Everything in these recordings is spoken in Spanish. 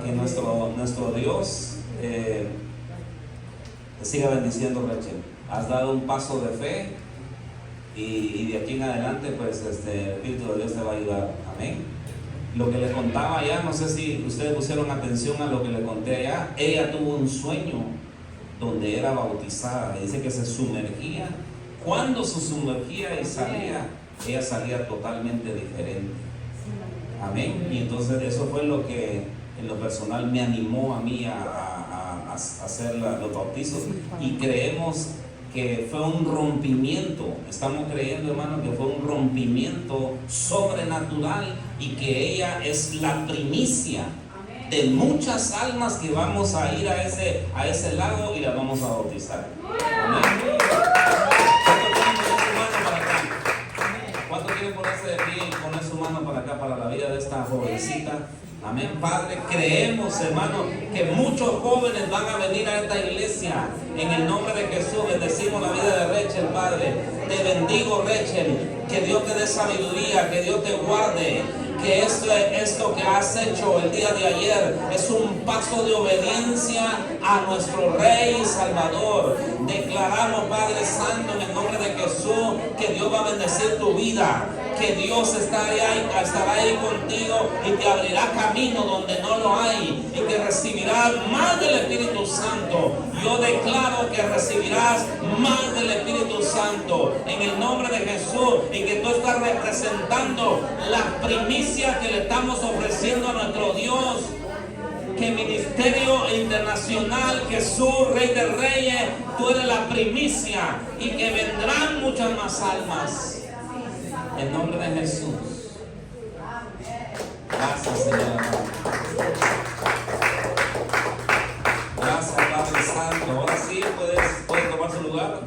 que nuestro Dios te siga bendiciendo, Rachel. Has dado un paso de fe y de aquí en adelante pues el Espíritu de Dios te va a ayudar. Amén. Lo que le contaba allá, no sé si ustedes pusieron atención a lo que le conté allá. Ella tuvo un sueño donde era bautizada. Dice que se sumergía. Cuando se sumergía y salía, ella salía totalmente diferente. Amén. Y entonces eso fue lo que en lo personal me animó a mí a hacer los bautizos. Y creemos que fue un rompimiento. Estamos creyendo, hermano, que fue un rompimiento sobrenatural y que ella es la primicia de muchas almas que vamos a ir a ese lago y la vamos a bautizar. Amén. ¿Cuánto quieren ponerse de pie y poner su mano para acá, para la vida de esta jovencita? Amén, Padre. Creemos, hermano, que muchos jóvenes van a venir a esta iglesia. En el nombre de Jesús bendecimos la vida de Rachel, Padre. Te bendigo, Rachel. Que Dios te dé sabiduría, que Dios te guarde. Que esto que has hecho el día de ayer es un paso de obediencia a nuestro Rey y Salvador. Declaramos, Padre Santo, en el nombre de Jesús, que Dios va a bendecir tu vida, que Dios estará ahí contigo y te abrirá camino donde no lo hay, y que recibirás más del Espíritu Santo. Yo declaro que recibirás más del Espíritu Santo en el nombre de Jesús, y que tú estás representando la primicia que le estamos ofreciendo a nuestro Dios. Que Ministerio Internacional Jesús, Rey de Reyes, tú eres la primicia, y que vendrán muchas más almas. En nombre de Jesús. Gracias, Señor. Gracias, Padre Santo. Ahora sí puedes tomar su lugar.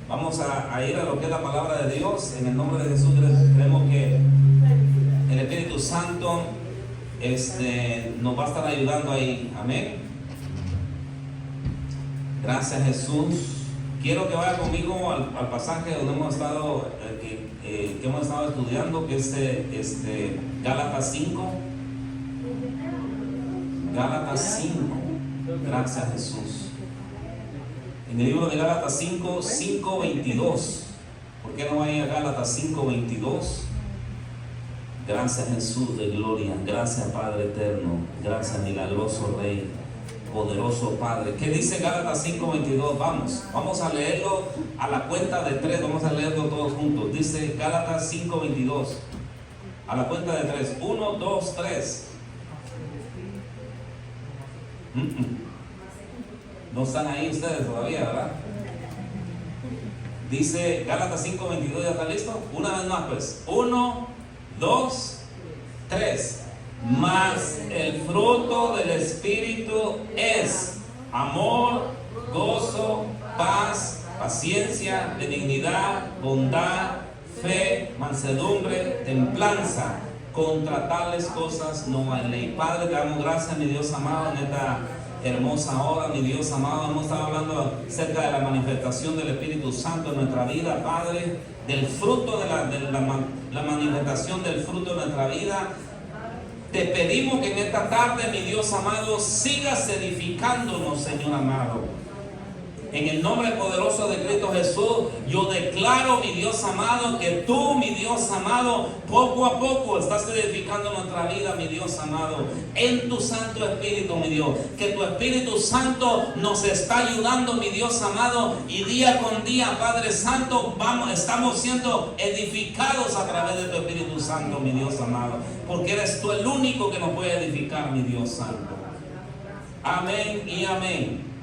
Vamos a ir a lo que es la palabra de Dios. En el nombre de Jesús creemos que el Espíritu Santo nos va a estar ayudando ahí. Amén. Gracias, Jesús. Quiero que vaya conmigo al pasaje donde hemos estado, que hemos estado estudiando, que es Gálatas 5. Gálatas 5. Gracias, Jesús. En el libro de Gálatas 5:22. ¿Por qué no hay a Gálatas 5:22? Gracias, Jesús de gloria. Gracias, Padre eterno. Gracias, milagroso Rey, poderoso Padre. ¿Qué dice Gálatas 5:22? Vamos a leerlo a la cuenta de 3. Vamos a leerlo todos juntos. Dice Gálatas 5:22. A la cuenta de 3. 1, 2, 3. No están ahí ustedes todavía, ¿verdad? Dice Gálatas 5:22. ¿Ya está listo? Una vez más, pues. 1, 2, 3. Mas el fruto del Espíritu es amor, gozo, paz, paciencia, benignidad, bondad, fe, mansedumbre, templanza. Contra tales cosas no hay ley. Padre, te damos gracias, mi Dios amado, en esta hermosa hora, mi Dios amado. Hemos estado hablando acerca de la manifestación del Espíritu Santo en nuestra vida, Padre, del fruto de la manifestación del fruto de nuestra vida. Te pedimos que en esta tarde, mi Dios amado, sigas edificándonos, Señor amado. En el nombre poderoso de Cristo Jesús, yo declaro, mi Dios amado, que tú, mi Dios amado, poco a poco estás edificando nuestra vida, mi Dios amado, en tu Santo Espíritu, mi Dios. Que tu Espíritu Santo nos está ayudando, mi Dios amado, y día con día, Padre Santo, estamos siendo edificados a través de tu Espíritu Santo, mi Dios amado, porque eres tú el único que nos puede edificar, mi Dios Santo. Amén y amén.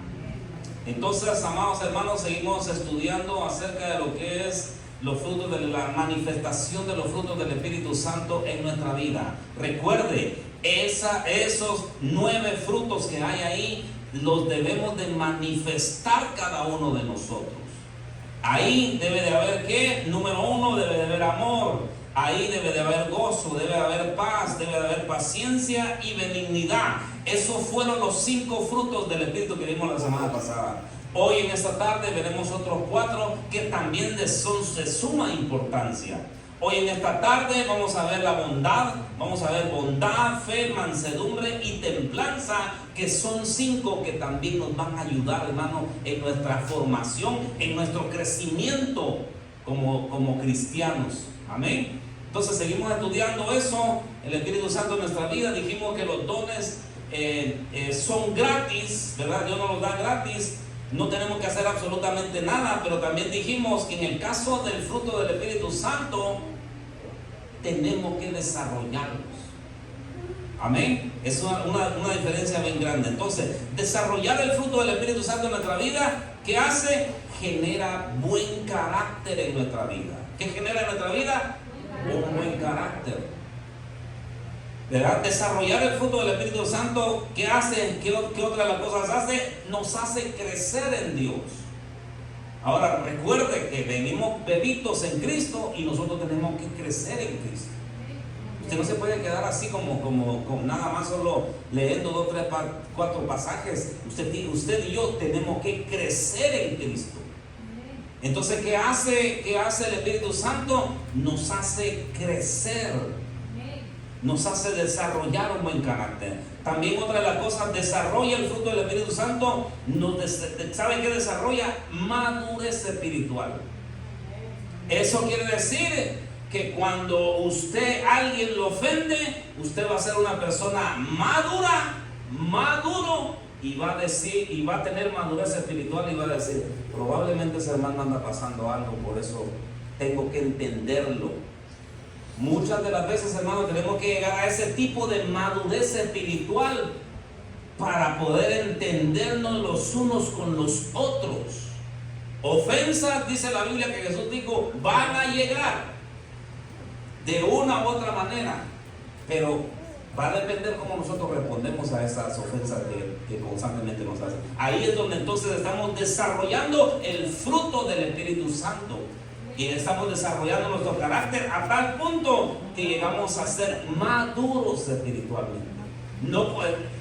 Entonces, amados hermanos, seguimos estudiando acerca de lo que es los frutos de la manifestación de los frutos del Espíritu Santo en nuestra vida. Recuerde, esos 9 frutos que hay ahí los debemos de manifestar cada uno de nosotros. Ahí debe de haber ¿qué? Número 1, debe de haber amor. Ahí debe de haber gozo, debe de haber paz, debe de haber paciencia y benignidad. Esos fueron los 5 frutos del Espíritu que vimos la semana pasada. Hoy en esta tarde veremos otros 4 que también son de suma importancia. Hoy en esta tarde vamos a ver la bondad, vamos a ver bondad, fe, mansedumbre y templanza, que son 5 que también nos van a ayudar, hermano, en nuestra formación, en nuestro crecimiento como cristianos. Amén. Entonces seguimos estudiando eso, el Espíritu Santo en nuestra vida. Dijimos que los dones son gratis, ¿verdad? Dios nos los da gratis. No tenemos que hacer absolutamente nada, pero también dijimos que en el caso del fruto del Espíritu Santo tenemos que desarrollarlos. Amén. Es una diferencia bien grande. Entonces, desarrollar el fruto del Espíritu Santo en nuestra vida, ¿qué hace? Genera buen carácter en nuestra vida. ¿Qué genera en nuestra vida? Un buen carácter. ¿Verdad? Desarrollar el fruto del Espíritu Santo, ¿qué hace? ¿Qué otra de las cosas hace? Nos hace crecer en Dios. Ahora recuerde que venimos bebitos en Cristo y nosotros tenemos que crecer en Cristo. Usted no se puede quedar así como nada más solo leyendo 2, 3, 4 pasajes. Usted y yo tenemos que crecer en Cristo. Entonces, ¿qué hace el Espíritu Santo? Nos hace crecer. Nos hace desarrollar un buen carácter. También otra de las cosas, desarrolla el fruto del Espíritu Santo. ¿Sabe qué desarrolla? Madurez espiritual. Eso quiere decir que cuando alguien lo ofende, usted va a ser una persona maduro, y va a tener madurez espiritual y va a decir, probablemente ese hermano anda pasando algo, por eso tengo que entenderlo. Muchas de las veces, hermanos, tenemos que llegar a ese tipo de madurez espiritual para poder entendernos los unos con los otros. Ofensas, dice la Biblia que Jesús dijo, van a llegar de una u otra manera, pero va a depender cómo nosotros respondemos a esas ofensas que constantemente nos hacen. Ahí es donde entonces estamos desarrollando el fruto del Espíritu Santo. Y estamos desarrollando nuestro carácter a tal punto que llegamos a ser maduros espiritualmente.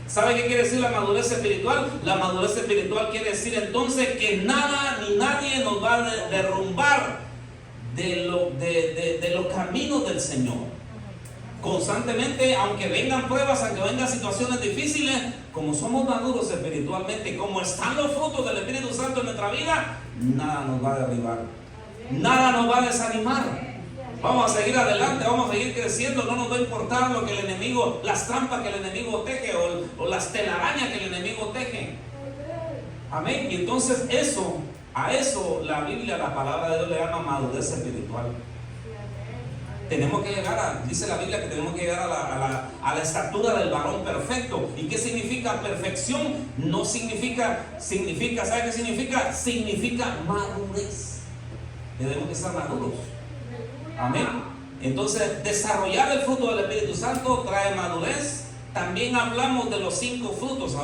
¿Sabe qué quiere decir la madurez espiritual? La madurez espiritual quiere decir entonces que nada ni nadie nos va a derrumbar de los caminos del Señor. Constantemente, aunque vengan pruebas, aunque vengan situaciones difíciles, como somos maduros espiritualmente, como están los frutos del Espíritu Santo en nuestra vida, nada nos va a derribar. Nada nos va a desanimar. Vamos a seguir adelante, vamos a seguir creciendo. No nos va a importar lo que el enemigo, las trampas que el enemigo teje o las telarañas que el enemigo teje. Amén. Y entonces a eso la Biblia, la palabra de Dios le llama madurez espiritual. Tenemos que llegar dice la Biblia que tenemos que llegar a la estatura del varón perfecto. ¿Y qué significa perfección? No significa, ¿sabe qué significa? Significa madurez. Tenemos que estar maduros. Amén. Entonces, desarrollar el fruto del Espíritu Santo trae madurez. También hablamos de los 5 frutos.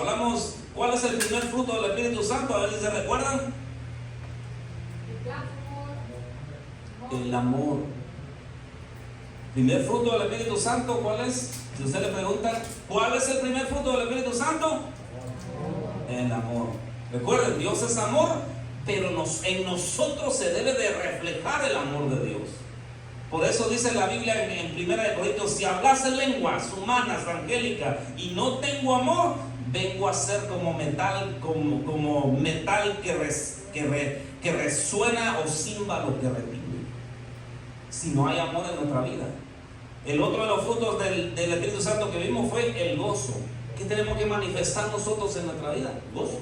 ¿Cuál es el primer fruto del Espíritu Santo? A ver si se recuerdan. El amor. Primer fruto del Espíritu Santo, ¿cuál es? Si usted le pregunta, ¿cuál es el primer fruto del Espíritu Santo? El amor. Recuerden, Dios es amor, pero en nosotros se debe de reflejar el amor de Dios. Por eso dice la Biblia en 1 Corintios, si hablase lenguas humanas, angélicas, y no tengo amor, vengo a ser como metal, como metal que resuena o címbalo que retumbe. Si no hay amor en nuestra vida. El otro de los frutos del Espíritu Santo que vimos fue el gozo. ¿Qué tenemos que manifestar nosotros en nuestra vida? Gozo.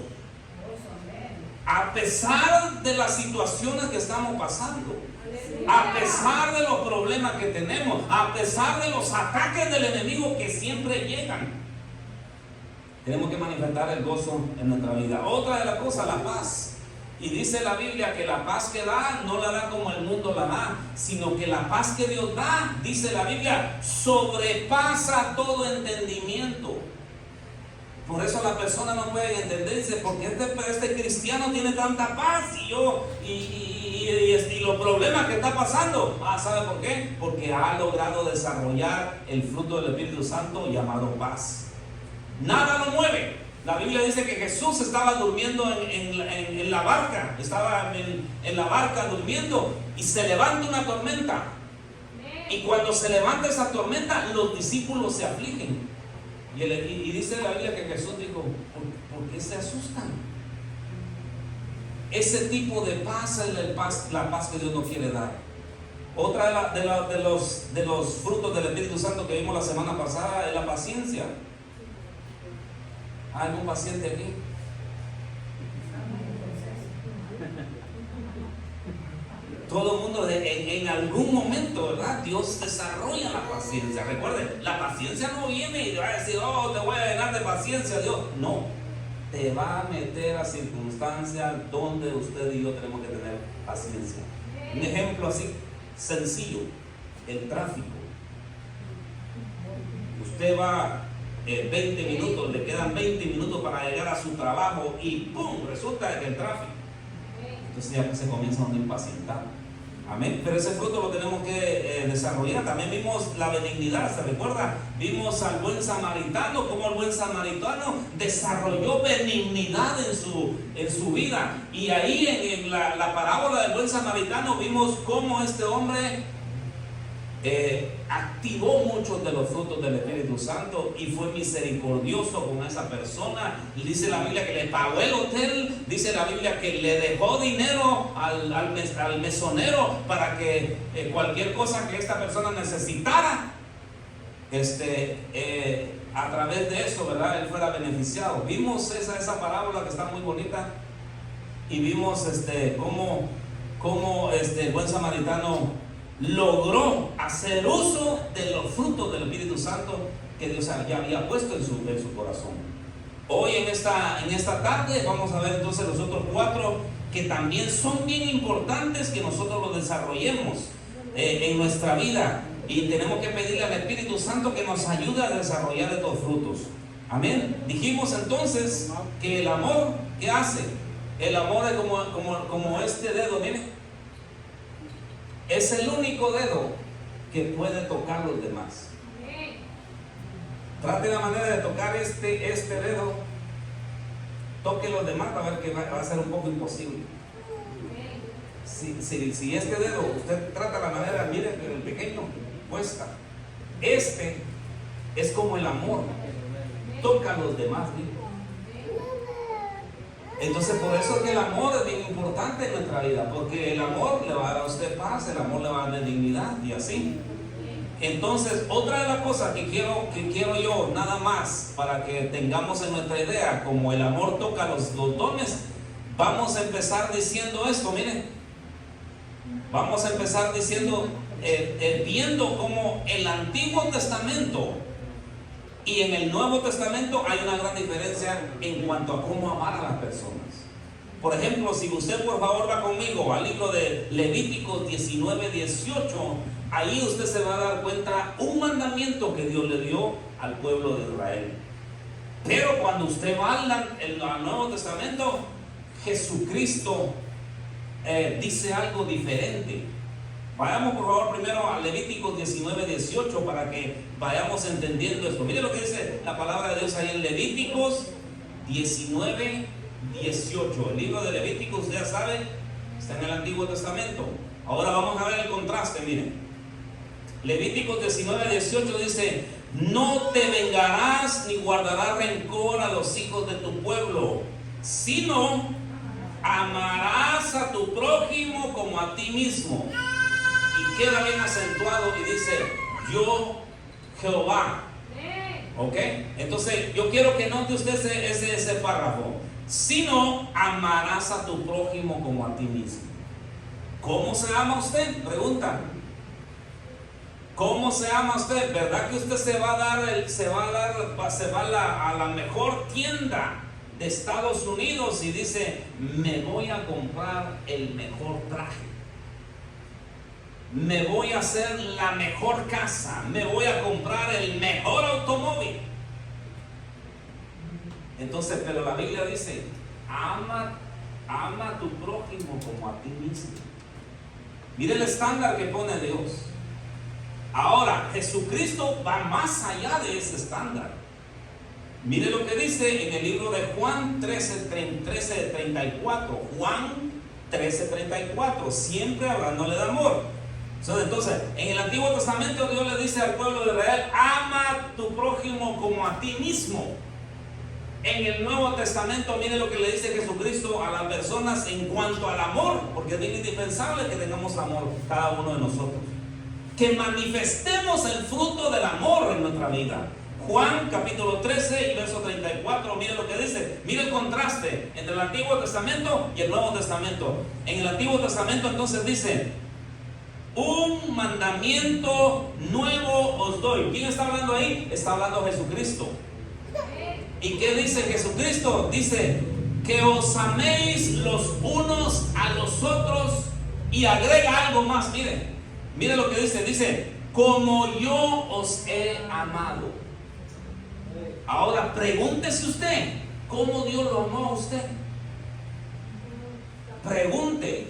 A pesar de las situaciones que estamos pasando, a pesar de los problemas que tenemos, a pesar de los ataques del enemigo que siempre llegan, tenemos que manifestar el gozo en nuestra vida. Otra de las cosas, la paz. Y dice la Biblia que la paz que da no la da como el mundo la da, sino que la paz que Dios da, dice la Biblia, sobrepasa todo entendimiento. Por eso la persona no puede entender, dice, ¿por qué este cristiano tiene tanta paz? Y los problemas que está pasando. ¿Sabe por qué? Porque ha logrado desarrollar el fruto del Espíritu Santo llamado paz. Nada lo mueve. La Biblia dice que Jesús estaba durmiendo en la barca, estaba en la barca durmiendo y se levanta una tormenta. Y cuando se levanta esa tormenta, los discípulos se afligen. Y dice la Biblia que Jesús dijo: ¿por qué se asustan? Ese tipo de paz es la paz que Dios nos quiere dar. Otra de los frutos del Espíritu Santo que vimos la semana pasada es la paciencia. ¿Hay algún paciente aquí? Todo el mundo en algún momento, ¿verdad? Dios desarrolla la paciencia. Recuerden, la paciencia no viene y va a decir: oh, te voy a llenar de paciencia, Dios. No, te va a meter a circunstancias donde usted y yo tenemos que tener paciencia. Un ejemplo así sencillo: el tráfico. Usted va 20 minutos, le quedan 20 minutos para llegar a su trabajo y ¡pum! Resulta que el tráfico. Entonces ya se comienza a impacientar. Amén. Pero ese fruto lo tenemos que desarrollar. También vimos la benignidad, ¿se recuerda? Vimos al buen samaritano, como el buen samaritano desarrolló benignidad en su vida. Y ahí en la parábola del buen samaritano vimos cómo este hombre activó muchos de los frutos del Espíritu Santo y fue misericordioso con esa persona. Y dice la Biblia que le pagó el hotel, dice la Biblia que le dejó dinero al mesonero para que cualquier cosa que esta persona necesitara, a través de eso, ¿verdad?, él fuera beneficiado. Vimos esa parábola que está muy bonita, y vimos cómo el buen samaritano logró hacer uso de los frutos del Espíritu Santo que Dios ya había puesto en su corazón. Hoy en esta tarde vamos a ver entonces los otros 4 que también son bien importantes que nosotros los desarrollemos en nuestra vida, y tenemos que pedirle al Espíritu Santo que nos ayude a desarrollar estos frutos. Amén. Dijimos entonces que el amor, ¿qué hace? El amor es como este dedo, miren. Es el único dedo que puede tocar los demás. Trate la manera de tocar este dedo. Toque los demás, a ver que va a ser un poco imposible. Si este dedo, usted trata la manera, mire, el pequeño cuesta. Este es como el amor. Toca a los demás, ¿sí? Entonces, por eso es que el amor es bien importante en nuestra vida, porque el amor le va a dar a usted paz, el amor le va a dar dignidad y así. Entonces, otra de las cosas que quiero yo, nada más para que tengamos en nuestra idea, como el amor toca los dones, vamos a empezar diciendo esto, miren. Vamos a empezar diciendo, viendo cómo el Antiguo Testamento y en el Nuevo Testamento hay una gran diferencia en cuanto a cómo amar a las personas. Por ejemplo, si usted por favor va conmigo al libro de Levíticos 19:18, ahí usted se va a dar cuenta un mandamiento que Dios le dio al pueblo de Israel. Pero cuando usted va al Nuevo Testamento, Jesucristo dice algo diferente. Vayamos por favor primero a Levíticos 19:18 para que vayamos entendiendo esto. Mire lo que dice la palabra de Dios ahí en Levíticos 19:18. El libro de Levíticos, ya sabe, está en el Antiguo Testamento. Ahora vamos a ver el contraste, miren. Levíticos 19:18 dice: no te vengarás ni guardarás rencor a los hijos de tu pueblo, sino amarás a tu prójimo como a ti mismo. Y queda bien acentuado y dice: yo, Jehová. ¿Ok? Entonces yo quiero que note usted ese párrafo. Sino amarás a tu prójimo como a ti mismo. ¿Cómo se ama usted? Pregunta. ¿Cómo se ama usted? ¿Verdad que usted se va a la mejor tienda de Estados Unidos y dice: me voy a comprar el mejor traje, me voy a hacer la mejor casa, me voy a comprar el mejor automóvil? Entonces, pero la Biblia dice: ama a tu prójimo como a ti mismo. Mire el estándar que pone Dios. Ahora, Jesucristo va más allá de ese estándar. Mire lo que dice en el libro de Juan 13:34. Juan 13:34, siempre hablándole de amor. Entonces, en el Antiguo Testamento Dios le dice al pueblo de Israel: ama a tu prójimo como a ti mismo. En el Nuevo Testamento, mire lo que le dice Jesucristo a las personas en cuanto al amor, porque es bien indispensable que tengamos amor cada uno de nosotros, que manifestemos el fruto del amor en nuestra vida. Juan capítulo 13 y verso 34, mire lo que dice. Mire el contraste entre el Antiguo Testamento y el Nuevo Testamento. En el Antiguo Testamento entonces dice: un mandamiento nuevo os doy. ¿Quién está hablando ahí? Está hablando Jesucristo. ¿Y qué dice Jesucristo? Dice que os améis los unos a los otros, y agrega algo más. Mire lo que dice. Dice: como yo os he amado. Ahora pregúntese usted, ¿cómo Dios lo amó a usted? Pregunte,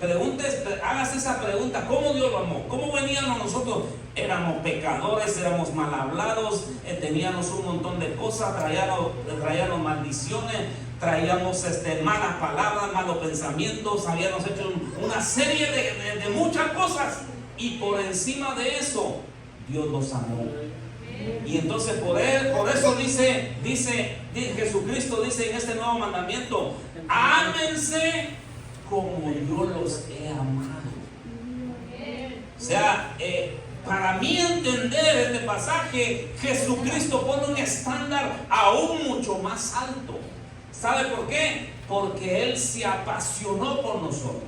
hágase esa pregunta: ¿cómo Dios lo amó? ¿Cómo veníamos nosotros? Éramos pecadores, éramos mal hablados, teníamos un montón de cosas, traíamos maldiciones, traíamos malas palabras, malos pensamientos, habíamos hecho una serie de muchas cosas, y por encima de eso Dios nos amó. Y entonces por eso dice Jesucristo, dice en este nuevo mandamiento: ámense como yo los he amado. O sea, para mí entender este pasaje, Jesucristo pone un estándar aún mucho más alto. ¿Sabe por qué? Porque Él se apasionó por nosotros.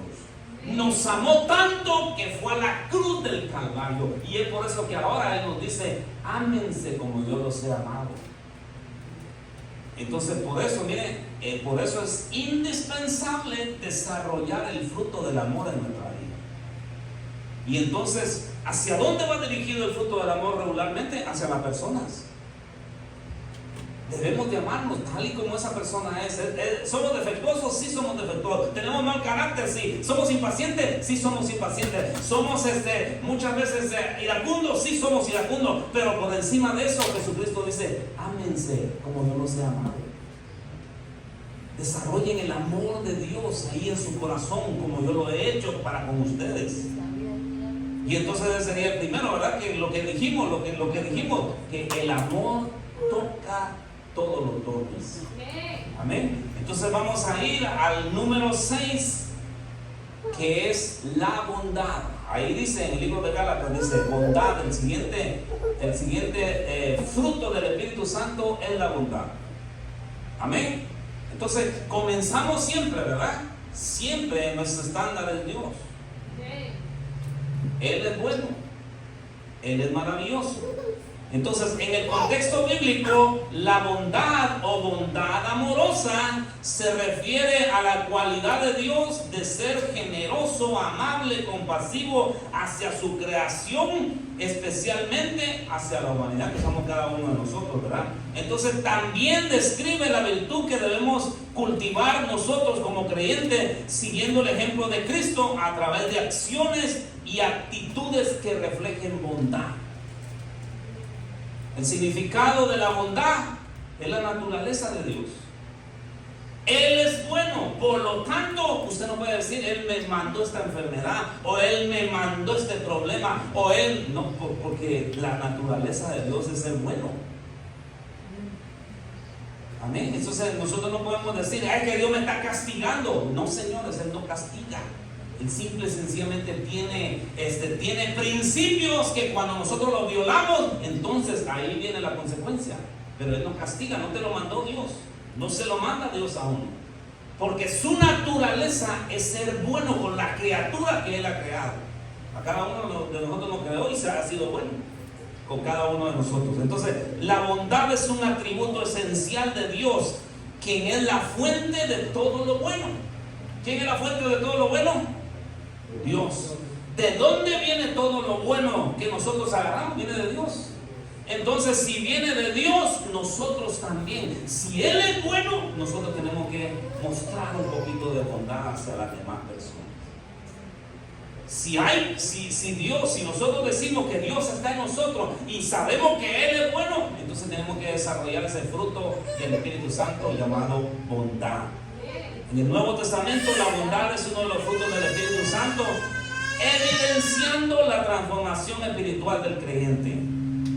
Nos amó tanto que fue a la cruz del Calvario. Y es por eso que ahora Él nos dice: ámense como yo los he amado. Entonces por eso, mire, por eso es indispensable desarrollar el fruto del amor en nuestra vida. Y entonces, ¿hacia dónde va dirigido el fruto del amor regularmente? Hacia las personas. Debemos de amarnos tal y como esa persona es. ¿Somos defectuosos? Sí, somos defectuosos. ¿Tenemos mal carácter? Sí. ¿Somos impacientes? Sí, somos impacientes. ¿Somos muchas veces iracundos? Sí, somos iracundos. Pero por encima de eso, Jesucristo dice: ámense como yo los he amado. Desarrollen el amor de Dios ahí en su corazón, como yo lo he hecho para con ustedes. Y entonces ese sería el primero, ¿verdad? Que lo que dijimos, que el amor toca todos los dones. Amén. Entonces vamos a ir al número 6, que es la bondad. Ahí dice en el libro de Gálatas, dice bondad. El siguiente fruto del Espíritu Santo es la bondad. Amén. Entonces comenzamos siempre, ¿verdad? Siempre nuestro estándar es Dios. Él es bueno, Él es maravilloso. Entonces, en el contexto bíblico, la bondad o bondad amorosa se refiere a la cualidad de Dios de ser generoso, amable, compasivo hacia su creación, especialmente hacia la humanidad que somos cada uno de nosotros, ¿verdad? Entonces, también describe la virtud que debemos cultivar nosotros como creyentes, siguiendo el ejemplo de Cristo a través de acciones y actitudes que reflejen bondad. El significado de la bondad es la naturaleza de Dios. Él es bueno, por lo tanto, usted no puede decir: Él me mandó esta enfermedad, o Él me mandó este problema, o Él, no, porque la naturaleza de Dios es ser bueno. Amén. Entonces nosotros no podemos decir: ay, que Dios me está castigando. No, señores, Él no castiga. Él simple y sencillamente tiene principios que cuando nosotros los violamos, entonces ahí viene la consecuencia. Pero Él no castiga, no te lo mandó Dios. No se lo manda Dios a uno. Porque su naturaleza es ser bueno con la criatura que Él ha creado. A cada uno de nosotros nos creó y se ha sido bueno con cada uno de nosotros. Entonces, la bondad es un atributo esencial de Dios, quien es la fuente de todo lo bueno. ¿Quién es la fuente de todo lo bueno? Dios. ¿De dónde viene todo lo bueno que nosotros agarramos? Viene de Dios. Entonces, si viene de Dios, nosotros también. Si Él es bueno, nosotros tenemos que mostrar un poquito de bondad hacia las demás personas. Si nosotros decimos que Dios está en nosotros y sabemos que Él es bueno, entonces tenemos que desarrollar ese fruto del Espíritu Santo llamado bondad. En el Nuevo Testamento la bondad es uno de los frutos del Espíritu Santo, evidenciando la transformación espiritual del creyente.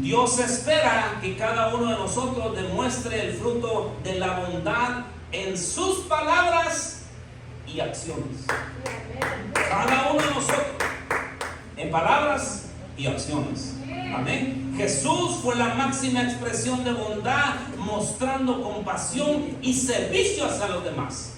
Dios espera que cada uno de nosotros demuestre el fruto de la bondad en sus palabras y acciones. Cada uno de nosotros, en palabras y acciones. Amén. Jesús fue la máxima expresión de bondad, mostrando compasión y servicio hacia los demás.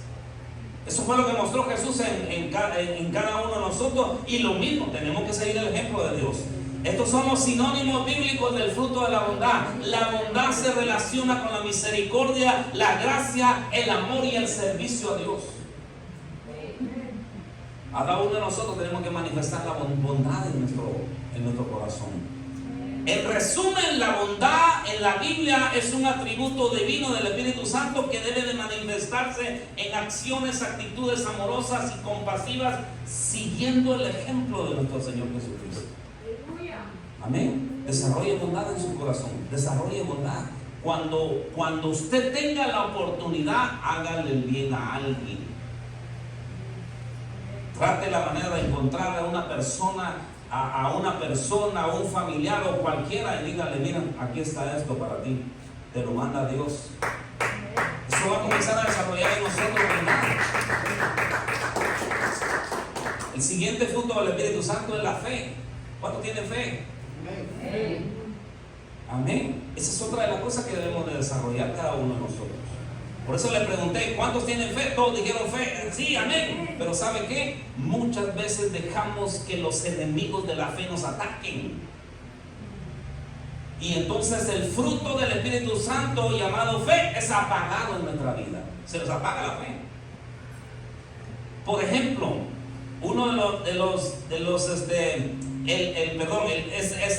Eso fue lo que mostró Jesús en cada uno de nosotros, y lo mismo, tenemos que seguir el ejemplo de Dios. Estos son los sinónimos bíblicos del fruto de la bondad. La bondad se relaciona con la misericordia, la gracia, el amor y el servicio a Dios. A cada uno de nosotros tenemos que manifestar la bondad en nuestro corazón. En resumen, la bondad en la Biblia es un atributo divino del Espíritu Santo que debe de manifestarse en acciones, actitudes amorosas y compasivas, siguiendo el ejemplo de nuestro Señor Jesucristo. Amén. Desarrolle bondad en su corazón. Desarrolle bondad. Cuando usted tenga la oportunidad, hágale el bien a alguien. Trate la manera de encontrar a una persona, a un familiar o cualquiera, y dígale: mira, aquí está esto para ti. Te lo manda Dios. Eso va a comenzar a desarrollar en nosotros bondad. El siguiente fruto del Espíritu Santo es la fe. ¿Cuánto tiene fe? Amén. Esa es otra de las cosas que debemos de desarrollar cada uno de nosotros. Por eso le pregunté: ¿cuántos tienen fe? Todos dijeron fe. Sí, amén. Pero ¿sabe qué? Muchas veces dejamos que los enemigos de la fe nos ataquen. Y entonces el fruto del Espíritu Santo, llamado fe, es apagado en nuestra vida. Se nos apaga la fe. Por ejemplo, uno es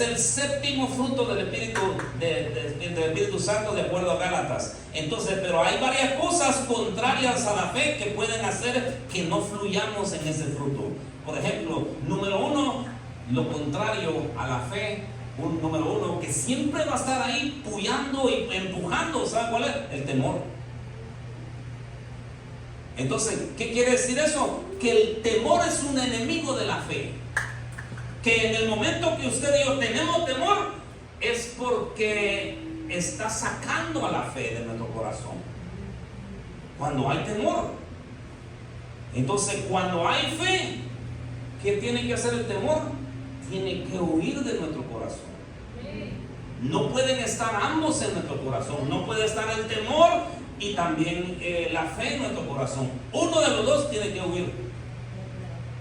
el séptimo fruto del Espíritu Santo, de acuerdo a Gálatas. Entonces, pero hay varias cosas contrarias a la fe que pueden hacer que no fluyamos en ese fruto. Por ejemplo, número uno, lo contrario a la fe, número uno, que siempre va a estar ahí puyando y empujando, ¿sabe cuál es? El temor. Entonces, ¿qué quiere decir eso? Que el temor es un enemigo de la fe. Que en el momento que usted y yo tenemos temor, es porque está sacando a la fe de nuestro corazón. Cuando hay temor. Entonces, cuando hay fe, ¿qué tiene que hacer el temor? Tiene que huir de nuestro corazón. No pueden estar ambos en nuestro corazón. No puede estar el temor y también la fe en nuestro corazón. Uno de los dos tiene que huir.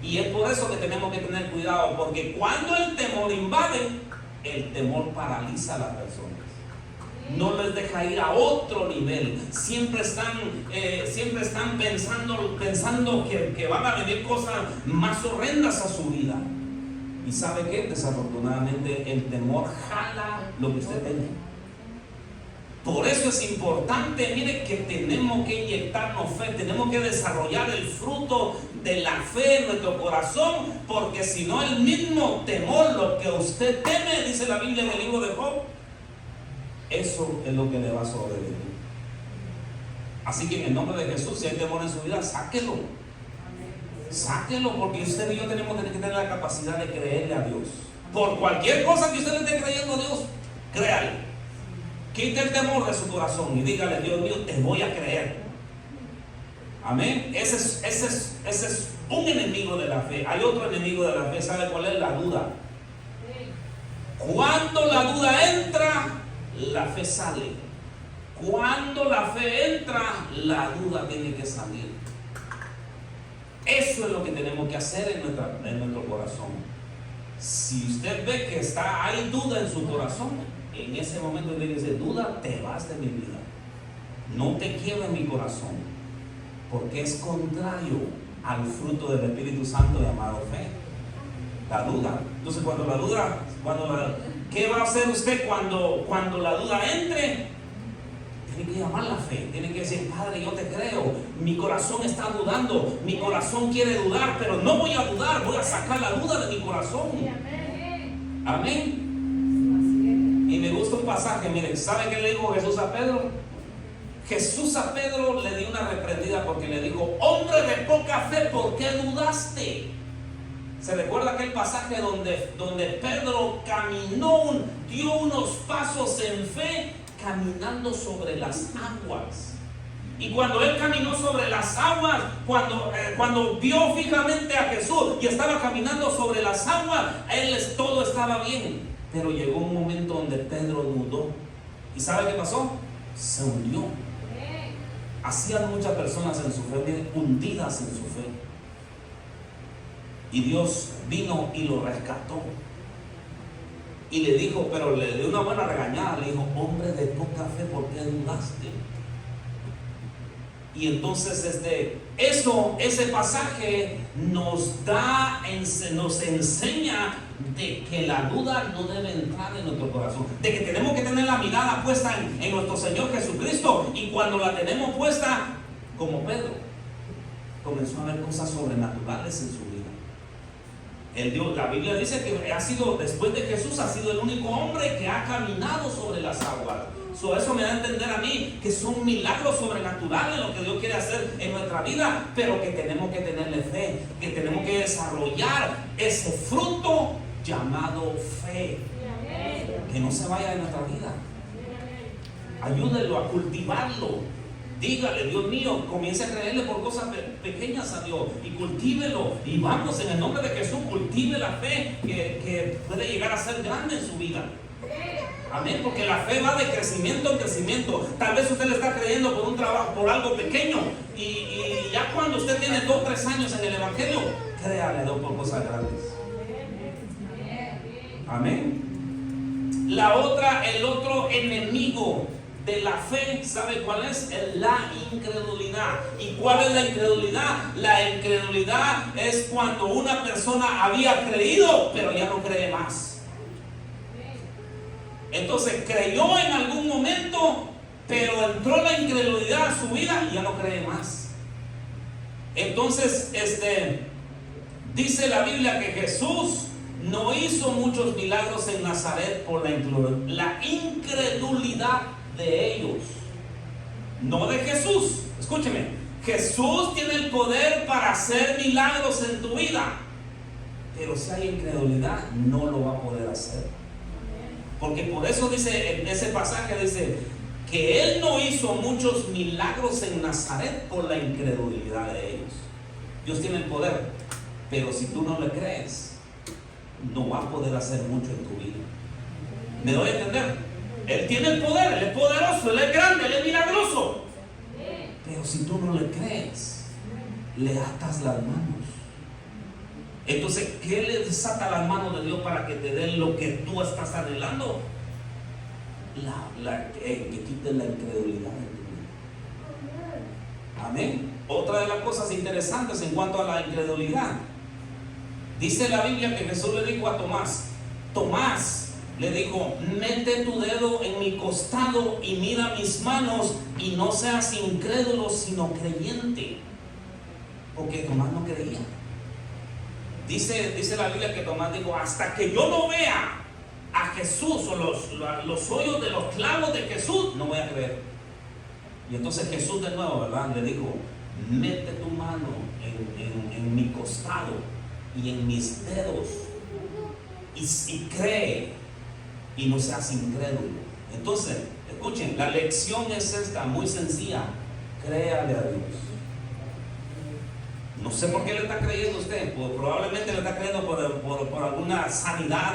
Y es por eso que tenemos que tener cuidado, porque cuando el temor invade, el temor paraliza a las personas. No les deja ir a otro nivel. Siempre están pensando que van a venir cosas más horrendas a su vida. ¿Y sabe qué? Desafortunadamente el temor jala lo que usted tiene. Por eso es importante, mire, que tenemos que inyectarnos fe, tenemos que desarrollar el fruto de la fe en nuestro corazón, porque si no, el mismo temor, lo que usted teme, dice la Biblia en el libro de Job, eso es lo que le va a sobrevivir. Así que en el nombre de Jesús, si hay temor en su vida, sáquelo. Sáquelo, porque usted y yo tenemos que tener la capacidad de creerle a Dios. Por cualquier cosa que usted le esté creyendo a Dios, créale. Quite el temor de su corazón y dígale: Dios mío, te voy a creer. Amén. Ese es un enemigo de la fe. Hay otro enemigo de la fe. ¿Sabe cuál es? La duda. Cuando la duda entra, la fe sale. Cuando la fe entra, la duda tiene que salir. Eso es lo que tenemos que hacer en nuestro corazón. Si usted ve que hay duda en su corazón, en ese momento le dice: duda, te vas de mi vida. No te quiero en mi corazón, porque es contrario al fruto del Espíritu Santo llamado fe. La duda. Entonces, ¿qué va a hacer usted cuando la duda entre? Tiene que llamar la fe, tiene que decir: Padre, yo te creo, mi corazón está dudando, mi corazón quiere dudar, pero no voy a dudar, voy a sacar la duda de mi corazón. Amén. Y me gusta un pasaje, miren, ¿sabe qué le dijo Jesús a Pedro? Jesús a Pedro le dio una reprendida porque le dijo: hombre de poca fe, ¿por qué dudaste? ¿Se recuerda aquel pasaje donde Pedro dio unos pasos en fe caminando sobre las aguas? Y cuando él caminó sobre las aguas, cuando vio fijamente a Jesús y estaba caminando sobre las aguas, todo estaba bien. Pero llegó un momento donde Pedro dudó. ¿Y sabe qué pasó? Se hundió. Así hay muchas personas en su fe, hundidas en su fe. Y Dios vino y lo rescató. Y le dijo, pero le dio una buena regañada. Le dijo: hombre de poca fe, ¿por qué dudaste? Y entonces ese pasaje nos enseña de que la duda no debe entrar en nuestro corazón, de que tenemos que tener la mirada puesta en nuestro Señor Jesucristo. Y cuando la tenemos puesta, como Pedro, comenzó a ver cosas sobrenaturales en su vida. La Biblia dice que después de Jesús, ha sido el único hombre que ha caminado sobre las aguas. Eso me da a entender a mí que son milagros sobrenaturales lo que Dios quiere hacer en nuestra vida, pero que tenemos que tenerle fe, que tenemos que desarrollar ese fruto llamado fe, que no se vaya de nuestra vida. Ayúdenlo a cultivarlo. Dígale: Dios mío, comience a creerle por cosas pequeñas a Dios y cultívelo. Y vamos, en el nombre de Jesús, cultive la fe que puede llegar a ser grande en su vida. Amén, porque la fe va de crecimiento en crecimiento. Tal vez usted le está creyendo por un trabajo, por algo pequeño, y ya cuando usted tiene 2 o 3 años en el Evangelio, créale a Dios por cosas grandes. Amén. El otro enemigo de la fe, ¿sabe cuál es? La incredulidad. ¿Y cuál es la incredulidad? La incredulidad es cuando una persona había creído, pero ya no cree más. Entonces creyó en algún momento, pero entró la incredulidad a su vida y ya no cree más. Entonces, dice la Biblia que Jesús no hizo muchos milagros en Nazaret por la incredulidad de ellos, no de Jesús. Escúcheme, Jesús tiene el poder para hacer milagros en tu vida, pero si hay incredulidad, no lo va a poder hacer. Porque por eso dice en ese pasaje, dice que Él no hizo muchos milagros en Nazaret por la incredulidad de ellos. Dios tiene el poder, pero si tú no le crees, no va a poder hacer mucho en tu vida. ¿Me doy a entender? Él tiene el poder, Él es poderoso, Él es grande, Él es milagroso. Pero si tú no le crees, le atas las manos. Entonces, ¿qué le desata las manos de Dios para que te den lo que tú estás anhelando? Que quiten la incredulidad de tu vida. Amén. Otra de las cosas interesantes en cuanto a la incredulidad, dice la Biblia que Jesús le dijo a Tomás le dijo: mete tu dedo en mi costado y mira mis manos, y no seas incrédulo sino creyente. Porque Tomás no creía. Dice la Biblia que Tomás dijo: hasta que yo no vea a Jesús o los hoyos de los clavos de Jesús, no voy a creer. Y entonces Jesús de nuevo, ¿verdad?, le dijo: mete tu mano en mi costado y en mis dedos y cree y no seas incrédulo. Entonces, escuchen, la lección es esta, muy sencilla: créale a Dios. No sé por qué le está creyendo usted, probablemente le está creyendo por alguna sanidad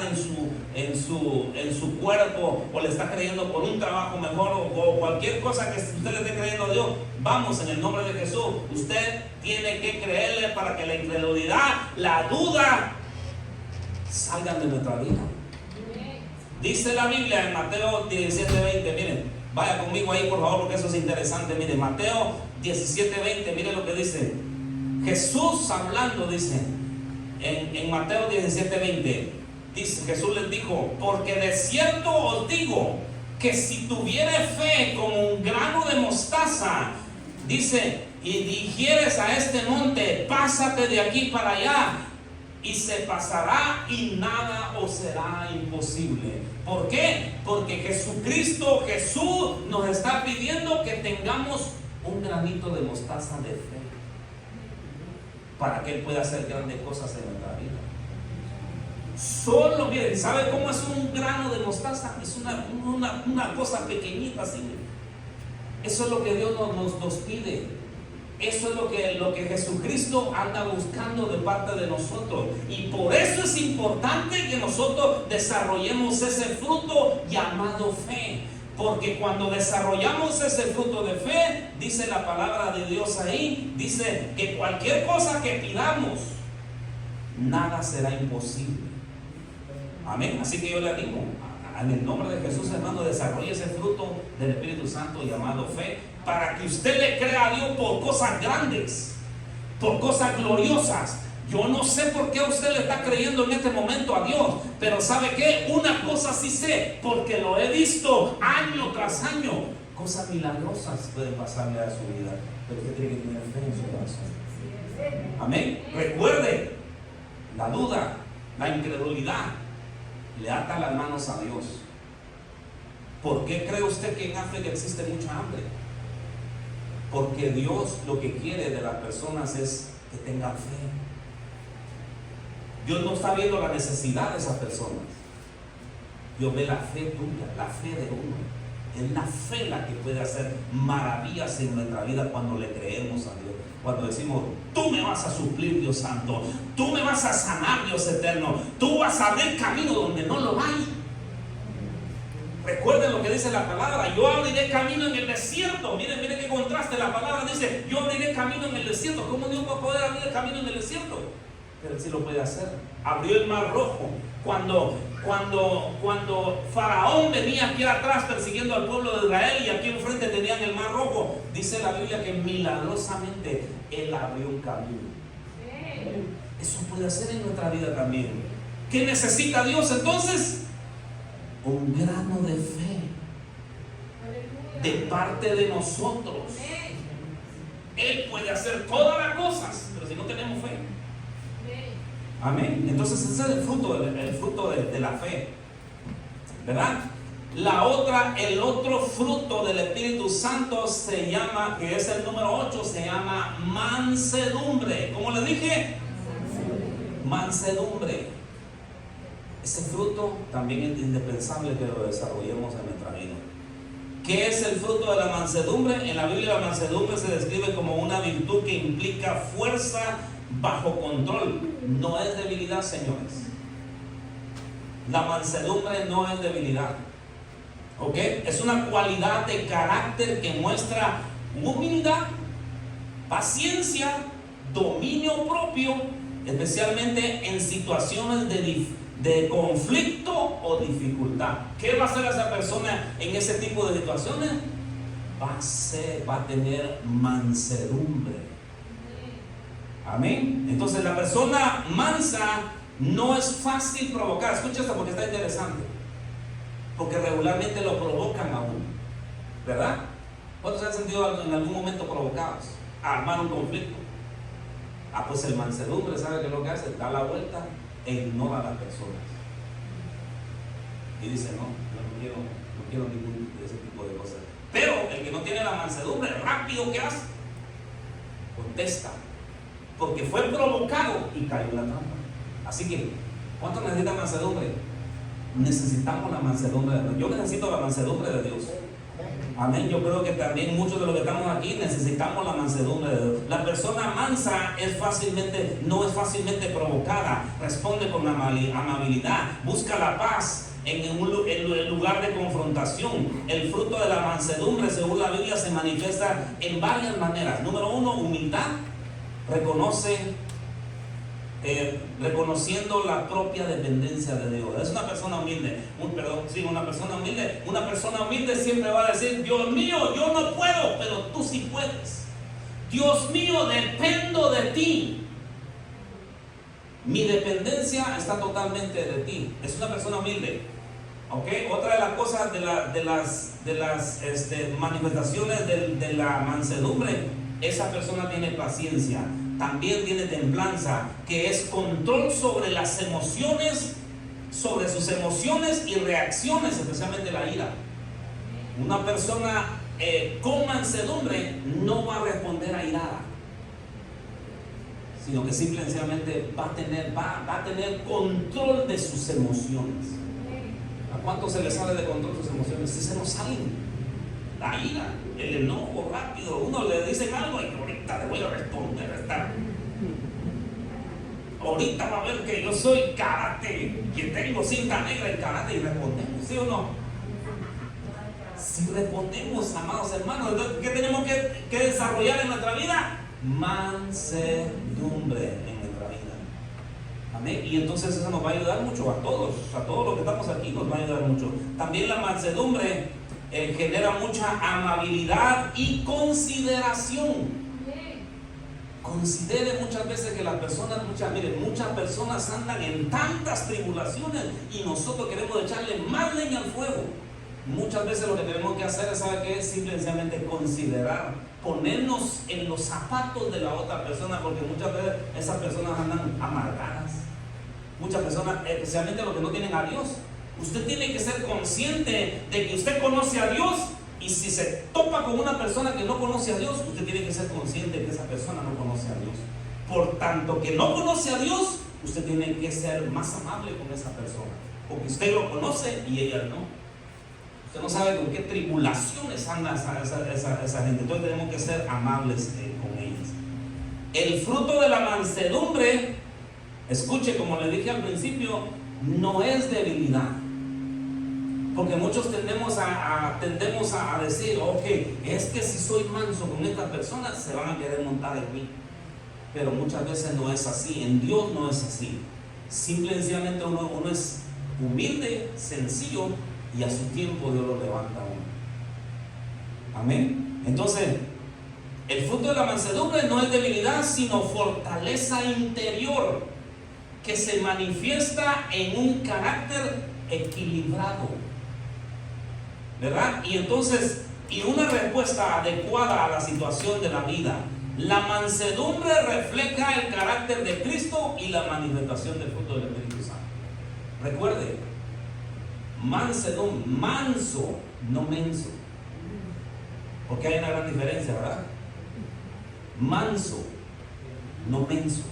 en su cuerpo, o le está creyendo por un trabajo mejor, o cualquier cosa que usted le esté creyendo a Dios. Vamos, en el nombre de Jesús, usted tiene que creerle para que la incredulidad, la duda salgan de nuestra vida. Dice la Biblia en Mateo 17:20, miren, vaya conmigo ahí por favor, porque eso es interesante. Miren, Mateo 17:20, miren lo que dice Jesús hablando, dice en Mateo 17:20, dice, Jesús les dijo: porque de cierto os digo que si tuviere fe como un grano de mostaza, dice, y dijeres a este monte: pásate de aquí para allá, y se pasará, y nada os será imposible. ¿Por qué? Porque Jesús nos está pidiendo que tengamos un granito de mostaza de fe, para que Él pueda hacer grandes cosas en nuestra vida. Solo, miren, ¿sabe cómo es un grano de mostaza? Es una cosa pequeñita así. Eso es lo que Dios nos pide. Eso es lo que Jesucristo anda buscando de parte de nosotros. Y por eso es importante que nosotros desarrollemos ese fruto llamado fe. Porque cuando desarrollamos ese fruto de fe, dice la palabra de Dios ahí, dice que cualquier cosa que pidamos, nada será imposible. Amén. Así que yo le animo, en el nombre de Jesús, hermano, desarrolle ese fruto del Espíritu Santo llamado fe, para que usted le crea a Dios por cosas grandes, por cosas gloriosas. Yo no sé por qué usted le está creyendo en este momento a Dios, pero ¿sabe qué? Una cosa sí sé, porque lo he visto año tras año. Cosas milagrosas pueden pasarle a su vida, pero usted tiene que tener fe en su corazón. Amén. Recuerde, la duda, la incredulidad le ata las manos a Dios. ¿Por qué cree usted que en África existe mucha hambre? Porque Dios lo que quiere de las personas es que tengan fe. Dios no está viendo la necesidad de esas personas. Dios ve la fe tuya, la fe de uno. Es la fe la que puede hacer maravillas en nuestra vida cuando le creemos a Dios. Cuando decimos, tú me vas a suplir, Dios Santo, tú me vas a sanar, Dios Eterno, tú vas a abrir camino donde no lo hay. Recuerden lo que dice la palabra, yo abriré camino en el desierto. Miren qué contraste, la palabra dice, yo abriré camino en el desierto. ¿Cómo Dios va a poder abrir el camino en el desierto? Pero Él sí lo puede hacer. Abrió el mar rojo. Cuando Faraón venía aquí atrás persiguiendo al pueblo de Israel y aquí enfrente tenían el mar rojo, dice la Biblia que milagrosamente Él abrió un camino. Eso puede hacer en nuestra vida también. ¿Qué necesita Dios entonces? Un grano de fe de parte de nosotros. Él puede hacer todas las cosas, pero si no tenemos fe. Amén. Entonces ese es el fruto de la fe, ¿verdad? El otro fruto del Espíritu Santo se llama, que es el número 8, se llama mansedumbre. ¿Cómo le dije? Mansedumbre. Ese fruto también es indispensable que lo desarrollemos en nuestra vida. ¿Qué es el fruto de la mansedumbre? En la Biblia la mansedumbre se describe como una virtud que implica fuerza bajo control. No es debilidad, señores. La mansedumbre no es debilidad. ¿Ok? Es una cualidad de carácter que muestra humildad, paciencia, dominio propio, especialmente en situaciones de conflicto o dificultad. ¿Qué va a hacer esa persona en ese tipo de situaciones? Va a tener mansedumbre. Amén. Entonces la persona mansa no es fácil provocar. Escucha esto porque está interesante. Porque regularmente lo provocan a uno, ¿verdad? ¿Cuántos se han sentido en algún momento provocados a armar un conflicto? Pues el mansedumbre, ¿sabe qué es lo que hace? Da la vuelta e ignora a las personas. Y dice, no quiero ningún de ese tipo de cosas. Pero el que no tiene la mansedumbre, rápido, ¿qué hace? Contesta. Porque fue provocado y cayó en la trampa. Así que, ¿cuánto necesita mansedumbre? Necesitamos la mansedumbre de Dios. Yo necesito la mansedumbre de Dios. Amén. Yo creo que también muchos de los que estamos aquí necesitamos la mansedumbre de Dios. La persona mansa no es fácilmente provocada, responde con amabilidad, busca la paz en lugar de confrontación. El fruto de la mansedumbre, según la Biblia, se manifiesta en varias maneras. Número 1, humildad. Reconociendo la propia dependencia de Dios. Es una persona humilde. Una persona humilde siempre va a decir, Dios mío, yo no puedo, pero tú sí puedes. Dios mío, dependo de ti. Mi dependencia está totalmente de ti. Es una persona humilde. ¿Okay? Otra de las cosas de las manifestaciones de la mansedumbre, esa persona tiene paciencia, también tiene templanza, que es control sobre las emociones, sobre sus emociones y reacciones, especialmente la ira. Una persona con mansedumbre no va a responder airada. sino que simplemente va a tener control de sus emociones. ¿A cuánto se le sale de control sus emociones? Si se nos salen, la ira, el enojo rápido, uno le dice algo y ahorita le voy a responder. Ahorita va a ver que yo soy karate, que tengo cinta negra en karate, y respondemos, ¿sí o no? Si respondemos, amados hermanos, ¿qué tenemos que desarrollar en nuestra vida? Mansedumbre en nuestra vida. Amén. Y entonces eso nos va a ayudar mucho a todos los que estamos aquí nos va a ayudar mucho. También la mansedumbre genera mucha amabilidad y consideración. Considere muchas veces que las personas, muchas personas andan en tantas tribulaciones y nosotros queremos echarle más leña al fuego. Muchas veces lo que tenemos que hacer es, ¿sabe qué? Simplemente considerar, ponernos en los zapatos de la otra persona, porque muchas veces esas personas andan amargadas. Muchas personas, especialmente los que no tienen a Dios. Usted tiene que ser consciente de que usted conoce a Dios, y si se topa con una persona que no conoce a Dios, usted tiene que ser consciente de que esa persona no conoce a Dios. Por tanto que no conoce a Dios, usted tiene que ser más amable con esa persona, porque usted lo conoce y ella no. Usted no sabe con qué tribulaciones anda esa gente. Entonces tenemos que ser amables con ellas. El fruto de la mansedumbre, escuche, como le dije al principio, no es debilidad. Porque muchos tendemos a decir, ok, es que si soy manso con esta persona, se van a querer montar en mí. Pero muchas veces no es así. En Dios no es así. Simplemente uno es humilde, sencillo, y a su tiempo Dios lo levanta a uno. Amén. Entonces, el fruto de la mansedumbre no es debilidad, sino fortaleza interior, que se manifiesta en un carácter equilibrado, ¿verdad? Y entonces, una respuesta adecuada a la situación de la vida. La mansedumbre refleja el carácter de Cristo y la manifestación del fruto del Espíritu Santo. Recuerde, mansedumbre, manso, no menso, porque hay una gran diferencia, ¿verdad? Manso, no menso,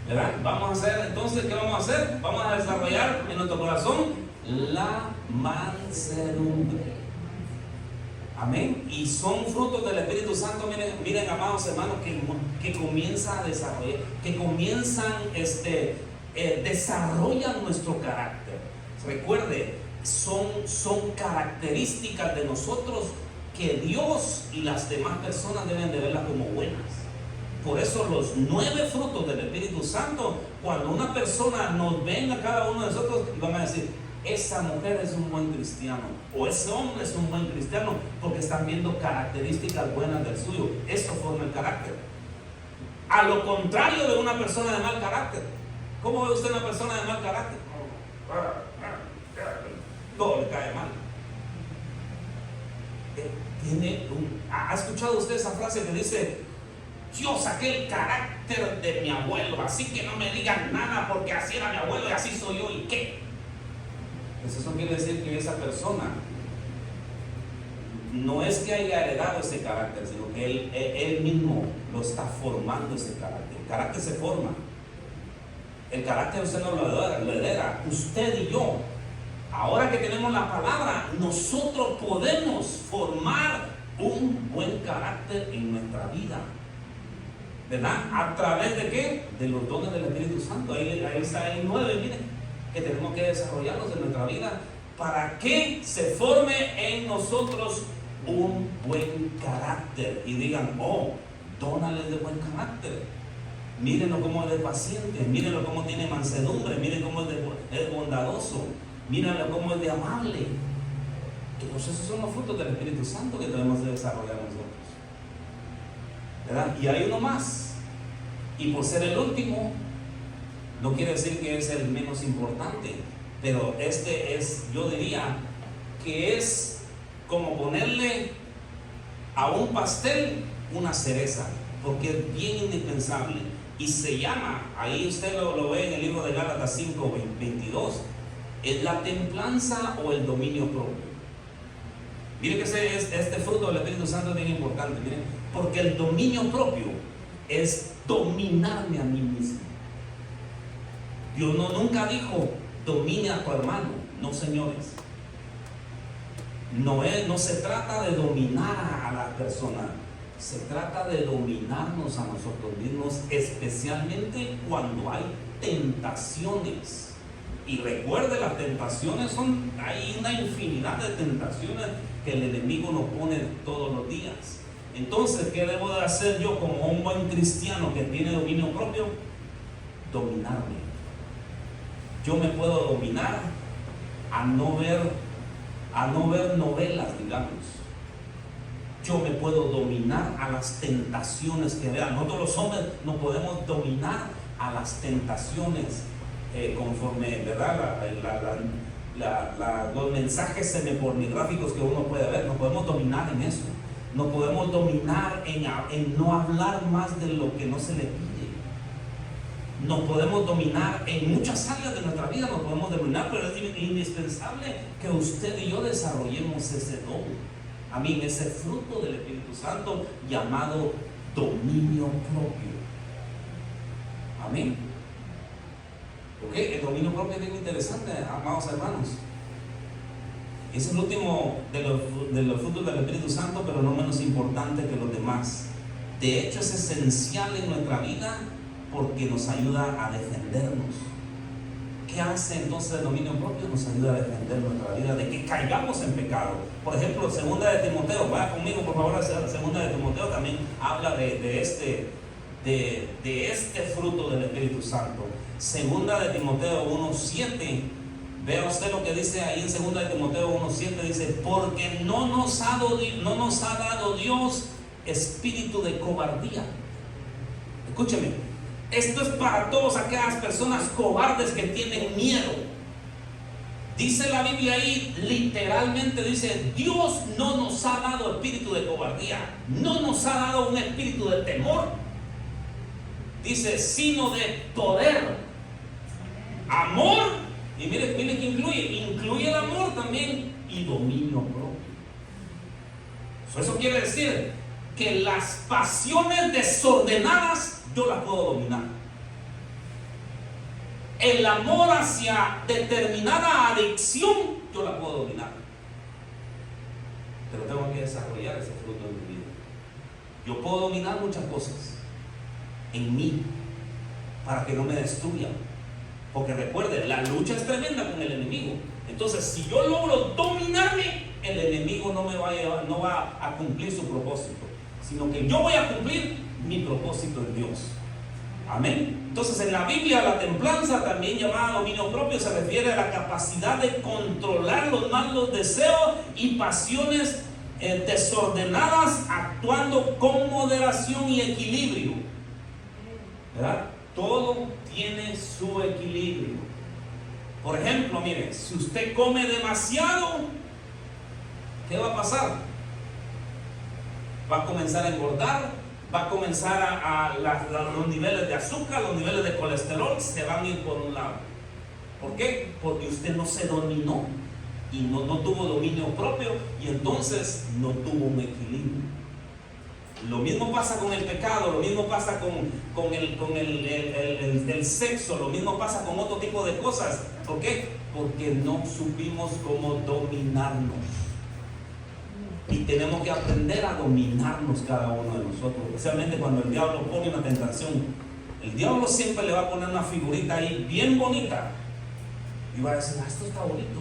¿verdad? Vamos a hacer, entonces, ¿qué vamos a hacer? Vamos a desarrollar en nuestro corazón la mansedumbre. Amén. Y son frutos del Espíritu Santo, miren amados hermanos, que comienza a desarrollar, que comienzan, desarrollan nuestro carácter. Recuerde, son características de nosotros que Dios y las demás personas deben de verlas como buenas. Por eso los 9 frutos del Espíritu Santo, cuando una persona nos ven a cada uno de nosotros, van a decir, esa mujer es un buen cristiano, o ese hombre es un buen cristiano, porque están viendo características buenas del suyo. Eso forma el carácter. A lo contrario de una persona de mal carácter. ¿Cómo ve usted una persona de mal carácter? Todo le cae mal. ¿Ha escuchado usted esa frase que dice, yo saqué el carácter de mi abuelo, así que no me digan nada porque así era mi abuelo y así soy yo, ¿y qué? Pues eso quiere decir que esa persona no es que haya heredado ese carácter, sino que él mismo lo está formando, ese carácter. El carácter se forma. El carácter usted no lo hereda, usted y yo. Ahora que tenemos la palabra, nosotros podemos formar un buen carácter en nuestra vida, ¿verdad? ¿A través de qué? De los dones del Espíritu Santo. Ahí está el 9, miren, que tenemos que desarrollarlos en nuestra vida para que se forme en nosotros un buen carácter. Y digan, oh, Donald es de buen carácter. Mírenlo cómo es de paciente, mírenlo cómo tiene mansedumbre, miren cómo es bondadoso, mírenlo cómo es de amable. Todos esos son los frutos del Espíritu Santo que debemos de desarrollar nosotros, ¿verdad? Y hay uno más, y por ser el último, no quiere decir que es el menos importante, pero yo diría que es como ponerle a un pastel una cereza, porque es bien indispensable, y se llama, ahí usted lo ve en el libro de Gálatas 5:22, es la templanza o el dominio propio. Mire que este fruto del Espíritu Santo es bien importante, miren, porque el dominio propio es dominarme a mí mismo. Dios nunca dijo, domine a tu hermano. No, señores. No se trata de dominar a la persona. Se trata de dominarnos a nosotros mismos, especialmente cuando hay tentaciones. Y recuerde, las tentaciones hay una infinidad de tentaciones que el enemigo nos pone todos los días. Entonces, ¿qué debo de hacer yo como un buen cristiano que tiene dominio propio? Dominarme. Yo me puedo dominar a no ver novelas, digamos. Yo me puedo dominar a las tentaciones que vean. Nosotros los hombres no podemos dominar a las tentaciones conforme, ¿verdad? Los mensajes semipornográficos que uno puede ver. No podemos dominar en eso. No podemos dominar en no hablar más de lo que no se le pide. Nos podemos dominar en muchas áreas de nuestra vida, nos podemos dominar, pero es indispensable que usted y yo desarrollemos ese don. Amén, ese fruto del Espíritu Santo llamado dominio propio. Amén. Ok, el dominio propio es bien interesante, amados hermanos. Es el último de los frutos del Espíritu Santo, pero no menos importante que los demás. De hecho, es esencial en nuestra vida porque nos ayuda a defendernos. ¿Qué hace entonces el dominio propio? Nos ayuda a defender nuestra vida de que caigamos en pecado. Por ejemplo, segunda de Timoteo, vaya conmigo por favor a segunda de Timoteo, también habla de este fruto del Espíritu Santo. Segunda de Timoteo 1:7, vea usted lo que dice ahí en segunda de Timoteo 1:7, dice, porque no nos ha dado Dios espíritu de cobardía. Escúcheme. Esto es para todas aquellas personas cobardes que tienen miedo. Dice la Biblia ahí, literalmente dice, Dios no nos ha dado espíritu de cobardía, no nos ha dado un espíritu de temor. Dice, sino de poder, amor, y mire que incluye el amor también y dominio propio. Eso quiere decir que las pasiones desordenadas yo las puedo dominar. El amor hacia determinada adicción yo la puedo dominar. Pero tengo que desarrollar ese fruto en mi vida. Yo puedo dominar muchas cosas en mí para que no me destruyan. Porque recuerde, la lucha es tremenda con el enemigo. Entonces, si yo logro dominarme, el enemigo no va a cumplir su propósito, sino que yo voy a cumplir mi propósito en Dios. Amén. Entonces, en la Biblia, la templanza, también llamada dominio propio, se refiere a la capacidad de controlar los malos deseos y pasiones desordenadas, actuando con moderación y equilibrio. ¿Verdad? Todo tiene su equilibrio. Por ejemplo, mire, si usted come demasiado, ¿qué va a pasar? Va a comenzar a engordar, va a comenzar los niveles de azúcar, los niveles de colesterol se van a ir por un lado. ¿Por qué? Porque usted no se dominó y no tuvo dominio propio, y entonces no tuvo un equilibrio. Lo mismo pasa con el pecado, lo mismo pasa con el sexo, lo mismo pasa con otro tipo de cosas. ¿Por qué? Porque no supimos cómo dominarnos. Y tenemos que aprender a dominarnos cada uno de nosotros, especialmente cuando el diablo pone una tentación. El diablo siempre le va a poner una figurita ahí bien bonita y va a decir, esto está bonito.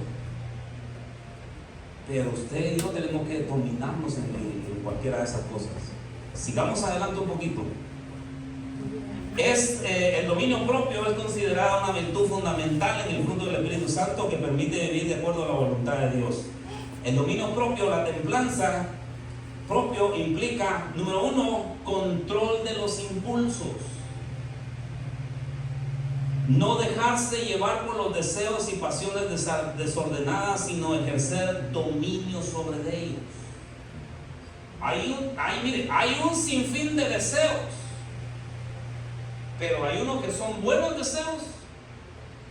Pero usted y yo tenemos que dominarnos en cualquiera de esas cosas. Sigamos adelante un poquito. El dominio propio es considerado una virtud fundamental en el fruto del Espíritu Santo que permite vivir de acuerdo a la voluntad de Dios. El dominio propio, la templanza propio, implica, número 1, control de los impulsos. No dejarse llevar por los deseos y pasiones desordenadas, sino ejercer dominio sobre ellos. Hay un sinfín de deseos, pero hay unos que son buenos deseos,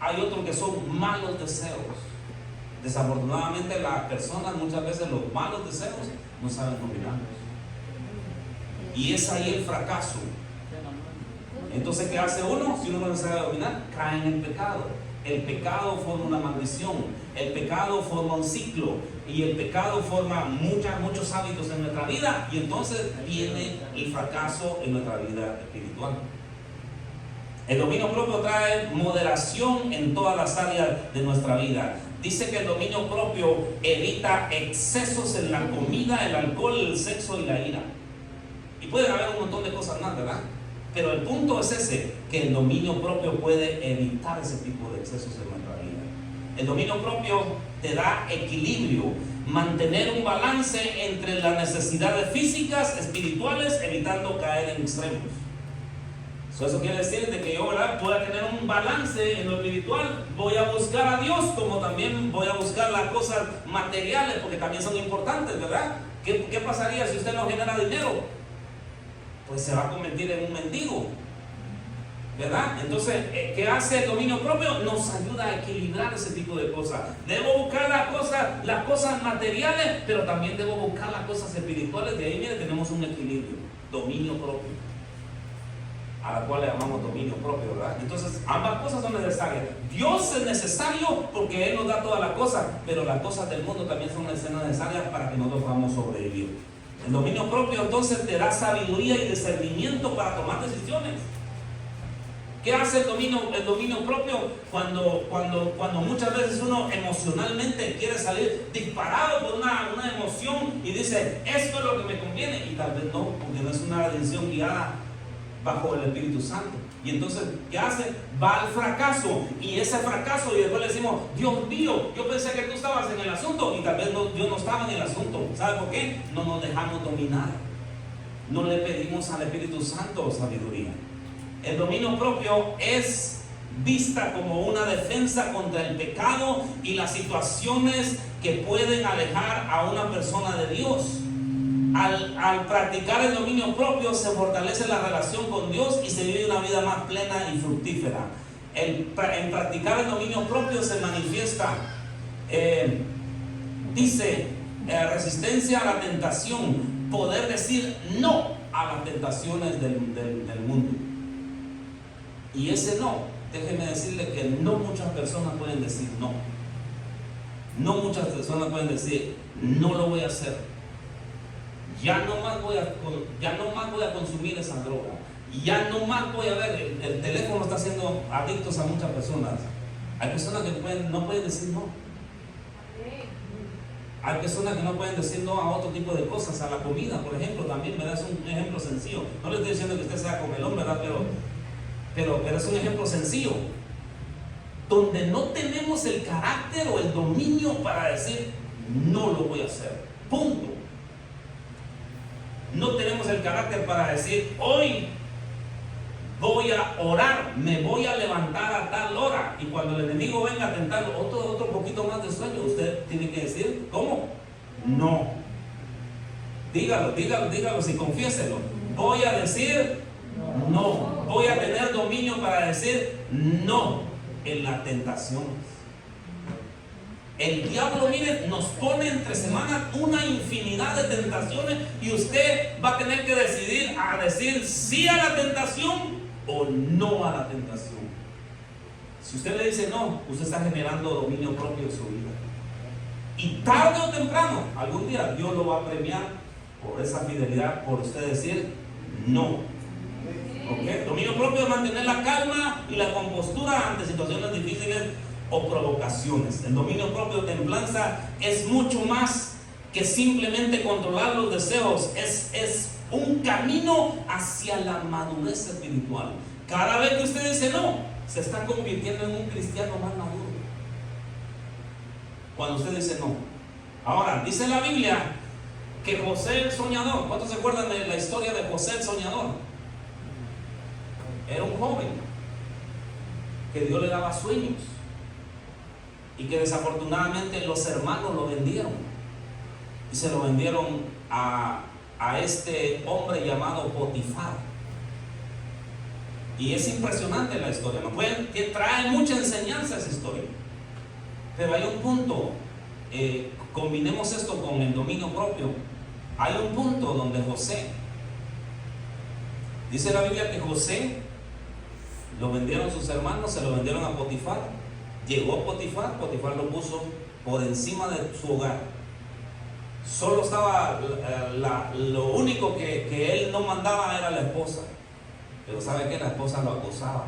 hay otros que son malos deseos. Desafortunadamente las personas muchas veces los malos deseos no saben dominarlos. Y es ahí el fracaso. Entonces, ¿qué hace uno? Si uno no sabe dominar, cae en el pecado. El pecado forma una maldición, el pecado forma un ciclo y el pecado forma muchos hábitos en nuestra vida, y entonces viene el fracaso en nuestra vida espiritual. El dominio propio trae moderación en todas las áreas de nuestra vida. Dice que el dominio propio evita excesos en la comida, el alcohol, el sexo y la ira. Y pueden haber un montón de cosas más, ¿verdad? Pero el punto es ese, que el dominio propio puede evitar ese tipo de excesos en nuestra vida. El dominio propio te da equilibrio, mantener un balance entre las necesidades físicas, espirituales, evitando caer en extremos. Eso quiere decir de que yo, ¿verdad?, pueda tener un balance en lo espiritual. Voy a buscar a Dios, como también voy a buscar las cosas materiales, porque también son importantes, ¿verdad? ¿Qué pasaría si usted no genera dinero? Pues se va a convertir en un mendigo, ¿verdad? Entonces, ¿qué hace el dominio propio? Nos ayuda a equilibrar ese tipo de cosas. Debo buscar las cosas materiales, pero también debo buscar las cosas espirituales. De ahí, mire, tenemos un equilibrio, dominio propio, a la cual le llamamos dominio propio, ¿verdad? Entonces, ambas cosas son necesarias. Dios es necesario porque Él nos da todas las cosas, pero las cosas del mundo también son necesarias para que nosotros podamos sobrevivir. El dominio propio entonces te da sabiduría y discernimiento para tomar decisiones. ¿Qué hace el dominio propio? Cuando muchas veces uno emocionalmente quiere salir disparado por una emoción y dice, esto es lo que me conviene, y tal vez no, porque no es una decisión guiada bajo el Espíritu Santo. Y entonces, ¿qué hace? Va al fracaso, y ese fracaso, y después le decimos, Dios mío, yo pensé que tú estabas en el asunto, y tal vez yo no estaba en el asunto. ¿Sabe por qué? No nos dejamos dominar, no le pedimos al Espíritu Santo sabiduría. El dominio propio es vista como una defensa contra el pecado y las situaciones que pueden alejar a una persona de Dios. Al practicar el dominio propio se fortalece la relación con Dios y se vive una vida más plena y fructífera. En practicar el dominio propio se manifiesta, resistencia a la tentación, poder decir no a las tentaciones del mundo. Y ese no, déjeme decirle que no muchas personas pueden decir no. No muchas personas pueden decir, no lo voy a hacer. Ya no más voy a consumir esa droga. Ya no más voy a ver, el teléfono está haciendo adictos a muchas personas. Hay personas que no pueden decir no. Hay personas que no pueden decir no a otro tipo de cosas, a la comida, por ejemplo, también, ¿verdad? Es un ejemplo sencillo. No le estoy diciendo que usted sea comelón, ¿verdad? Pero es un ejemplo sencillo. Donde no tenemos el carácter o el dominio para decir, no lo voy a hacer. Punto. No tenemos el carácter para decir, hoy voy a orar, me voy a levantar a tal hora, y cuando el enemigo venga a tentar otro poquito más de sueño, usted tiene que decir, ¿cómo? No. Dígalo y confiéselo. Voy a decir no. Voy a tener dominio para decir no en la tentación. El diablo, mire, nos pone entre semanas una infinidad de tentaciones, y usted va a tener que decidir a decir sí a la tentación o no a la tentación. Si usted le dice no, usted está generando dominio propio en su vida. Y tarde o temprano, algún día Dios lo va a premiar por esa fidelidad, por usted decir no. ¿Okay? Dominio propio es mantener la calma y la compostura ante situaciones difíciles o provocaciones. El dominio propio, templanza, es mucho más que simplemente controlar los deseos. Es un camino hacia la madurez espiritual. Cada vez que usted dice no, se está convirtiendo en un cristiano más maduro. Cuando usted dice no. Ahora, dice la Biblia que José el soñador, ¿cuántos se acuerdan de la historia de José el soñador? Era un joven que Dios le daba sueños, y que desafortunadamente los hermanos lo vendieron, y se lo vendieron a este hombre llamado Potifar. Y es impresionante la historia, ¿no? Que trae mucha enseñanza esa historia, pero hay un punto, combinemos esto con el dominio propio. Hay un punto donde José, dice la Biblia que José Lo vendieron sus hermanos, se lo vendieron a Potifar. Llegó Potifar, Potifar lo puso por encima de su hogar. Solo estaba, lo único que él no mandaba era la esposa. Pero ¿sabe qué? La esposa lo acosaba.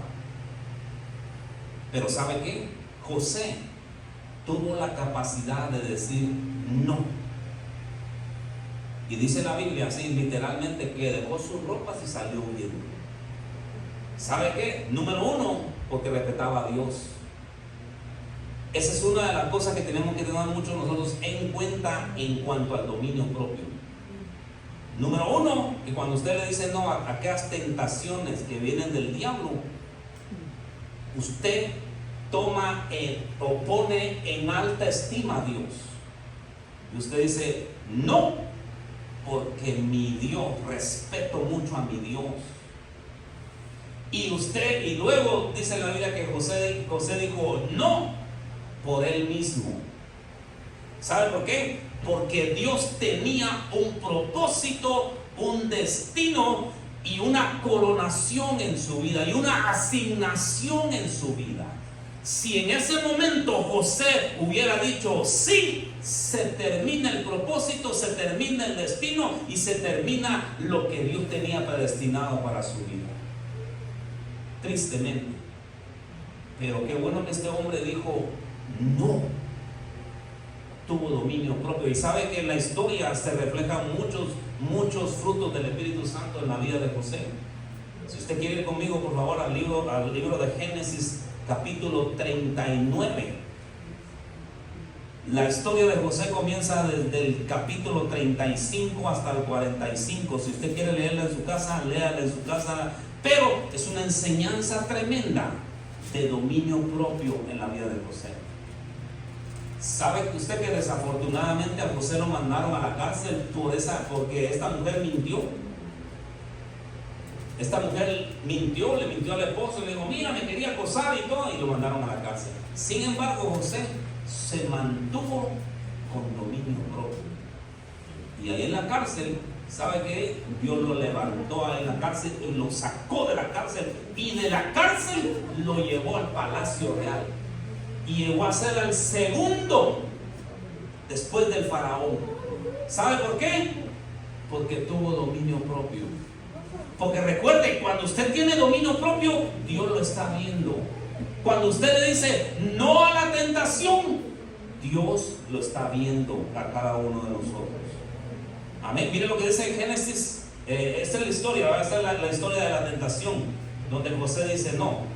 Pero ¿sabe qué? José tuvo la capacidad de decir no. Y dice la Biblia así, literalmente, que dejó sus ropas y salió huyendo. ¿Sabe qué? Número uno, porque respetaba a Dios. Esa es una de las cosas que tenemos que tener mucho nosotros en cuenta en cuanto al dominio propio. Número uno, que cuando usted le dice no a aquellas tentaciones que vienen del diablo, usted toma o pone en alta estima a Dios. Y usted dice, no, porque mi Dios, respeto mucho a mi Dios. Y luego dice la Biblia que José dijo no por él mismo. ¿Sabe por qué? Porque Dios tenía un propósito, un destino y una coronación en su vida y una asignación en su vida. Si en ese momento José hubiera dicho sí, se termina el propósito, se termina el destino y se termina lo que Dios tenía predestinado para su vida. Tristemente. Pero qué bueno que este hombre dijo no. Tuvo dominio propio. Y sabe que en la historia se reflejan muchos frutos del Espíritu Santo en la vida de José. Si usted quiere ir conmigo, por favor, al libro de Génesis, capítulo 39. La historia de José comienza desde el capítulo 35 hasta el 45. Si usted quiere leerla en su casa, léala en su casa. Pero es una enseñanza tremenda de dominio propio en la vida de José. ¿Sabe usted que desafortunadamente a José lo mandaron a la cárcel porque esta mujer mintió? Esta mujer mintió, le mintió al esposo y le dijo, mira, me quería acosar y todo, y lo mandaron a la cárcel. Sin embargo, José se mantuvo con dominio propio. Y ahí en la cárcel, ¿sabe qué? Dios lo levantó ahí en la cárcel y lo sacó de la cárcel. Y de la cárcel lo llevó al palacio real. Y llegó a ser el segundo después del faraón. ¿Sabe por qué? Porque tuvo dominio propio. Porque recuerde, cuando usted tiene dominio propio, Dios lo está viendo. Cuando usted le dice no a la tentación, Dios lo está viendo a cada uno de nosotros. Amén. Mire lo que dice en Génesis. Esta es la historia, esta es la historia de la tentación, donde José dice no.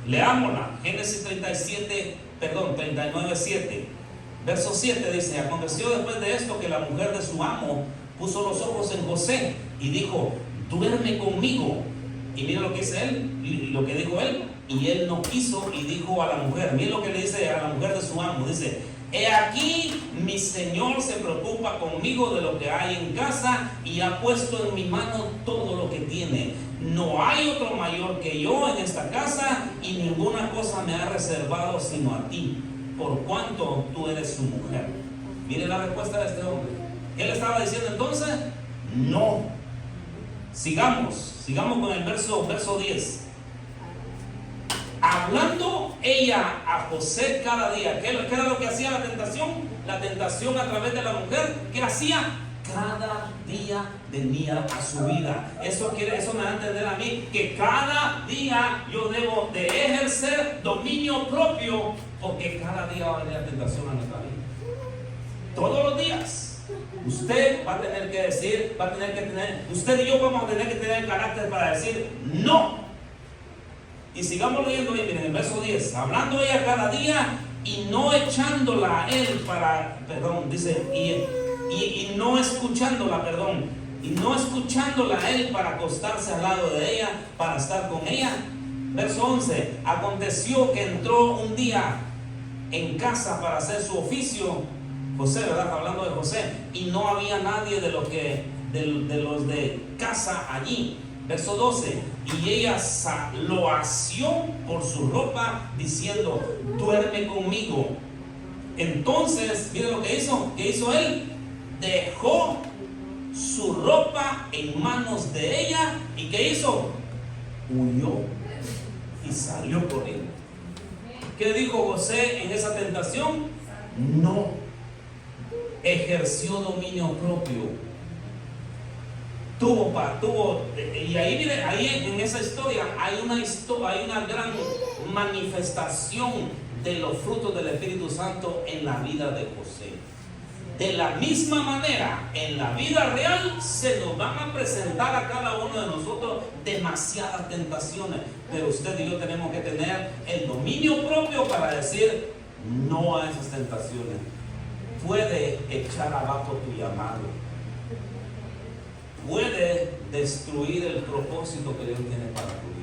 Leámosla. Génesis 39:7. Verso 7 dice: aconteció después de esto que la mujer de su amo puso los ojos en José y dijo: duerme conmigo. Y mira lo que dice él, lo que dijo él. Y él no quiso y dijo a la mujer, mira lo que le dice a la mujer de su amo, dice: he aquí mi señor se preocupa conmigo de lo que hay en casa y ha puesto en mi mano todo lo que tiene. No hay otro mayor que yo en esta casa y ninguna cosa me ha reservado sino a ti, por cuanto tú eres su mujer. Mire la respuesta de este hombre. ¿Qué le estaba diciendo entonces? No. Sigamos con el verso 10. Hablando ella a José cada día. ¿Qué era lo que hacía la tentación? La tentación a través de la mujer. ¿Qué hacía? Cada día venía a su vida. Eso me da a entender a mí que cada día yo debo de ejercer dominio propio, porque cada día va a venir la tentación a nuestra vida. Todos los días. Usted va a tener que decir, usted y yo vamos a tener que tener el carácter para decir no. Y sigamos leyendo ahí, miren, el verso 10. Hablando ella cada día y no echándola a él dice, y no escuchándola, y no escuchándola a él para acostarse al lado de ella, para estar con ella. Verso 11. Aconteció que entró un día en casa para hacer su oficio, José, ¿verdad? Hablando de José, y no había nadie de los de casa allí. Verso 12. Y ella lo asió por su ropa, diciendo: duerme conmigo. Entonces, miren lo que hizo. ¿Qué hizo él? Dejó su ropa en manos de ella. ¿Y qué hizo? Huyó. y salió corriendo. ¿Qué dijo José en esa tentación? No ejerció dominio propio. Y ahí, mire, ahí en esa historia hay una gran manifestación de los frutos del Espíritu Santo en la vida de José. De la misma manera, en la vida real se nos van a presentar a cada uno de nosotros demasiadas tentaciones, pero usted y yo tenemos que tener el dominio propio para decir no a esas tentaciones. Puede echar abajo tu llamado, puede destruir el propósito que Dios tiene para tu vida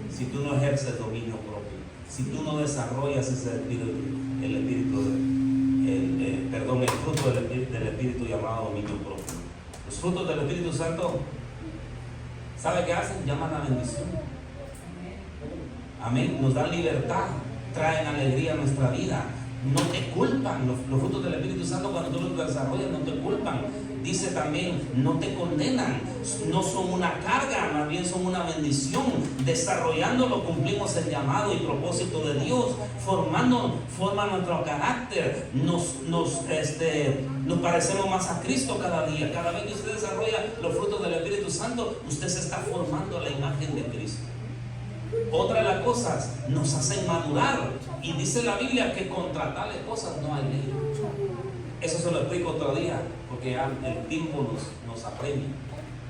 si tú no ejerces dominio propio, si tú no desarrollas ese espíritu, el fruto del Espíritu llamado dominio propio. Los frutos del Espíritu Santo, ¿sabe qué hacen? Llaman a bendición. Amén. Nos dan libertad, traen alegría a nuestra vida. No te culpan. Los frutos del Espíritu Santo, cuando tú los desarrollas, no te culpan. Dice también, no te condenan, no son una carga, más bien son una bendición. Desarrollándolo cumplimos el llamado y propósito de Dios. Forma nuestro carácter, nos parecemos más a Cristo cada día. Cada vez que usted desarrolla los frutos del Espíritu Santo, usted se está formando a la imagen de Cristo. Otra de las cosas, nos hacen madurar. Y dice la Biblia que contra tales cosas no hay ley. Eso se lo explico otro día, porque el tiempo nos apremia.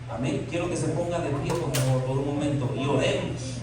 Amén. Quiero que se ponga de pie por un momento y oremos.